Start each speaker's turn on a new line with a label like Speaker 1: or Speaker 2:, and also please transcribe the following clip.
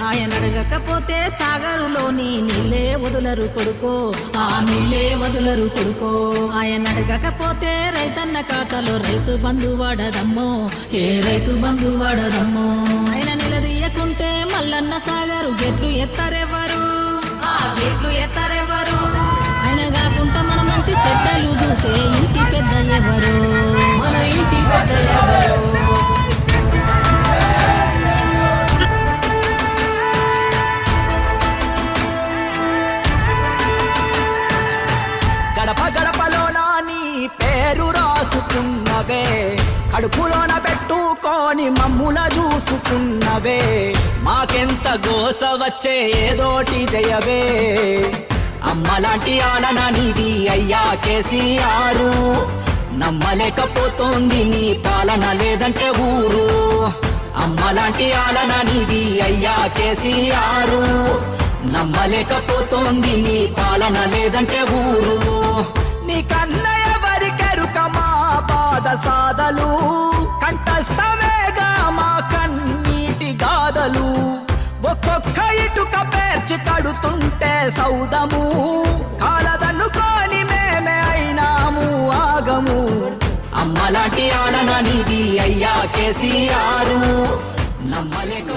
Speaker 1: ఆయన అడగకపోతే సాగరులోని నీళ్ళే వదులరు కొడుకో, ఆ నీళ్ళే వదులరు కొడుకో. ఆయన అడగకపోతే రైతన్న ఖాతాలో రైతు బంధు వాడదమ్మో, ఏ రైతు బంధు వాడదమ్మో. ఆయన నిలదీయకుంటే మల్లన్న సాగరు గెట్లు ఎత్తారెవ్వరు, ఆ గెట్లు ఎత్తారెవ్వరు. ఆయన కాకుండా మన మంచి చెడ్డలు చూసే ఇంటి పెద్ద ఎవరు, మన ఇంటి పెద్ద ఎవరు.
Speaker 2: గడప గడపలోన నీ పేరు రాసుకున్నవే, కడుపులోన పెట్టుకొని మమ్ముల చూసుకున్నవే. మాకెంత గోస వచ్చే ఏదోటి జయవే, అమ్మలాంటి ఆలన నీది అయ్యా కేసీఆర్. నమ్మలేకపోతోంది నీ పాలన లేదంటే ఊరు, అమ్మలాంటి ఆలన నీది అయ్యా కేసీఆర్. నమ్మలేకపోతోంది నీ పాలన లేదంటే ఊరు. నీ కన్న ఎవరికెరుక మా బాధ సాధలు, కంఠస్థమేగా మా కన్నీటి గాథలు. ఒక్కొక్క ఇటుక పేర్చి కడుతుంటే సౌదము, కాలదన్నుకొని మేమే అయినాము ఆగము. అమ్మలాంటి ఆలన నీది అయ్యా కేసీఆర్. నమ్మలేక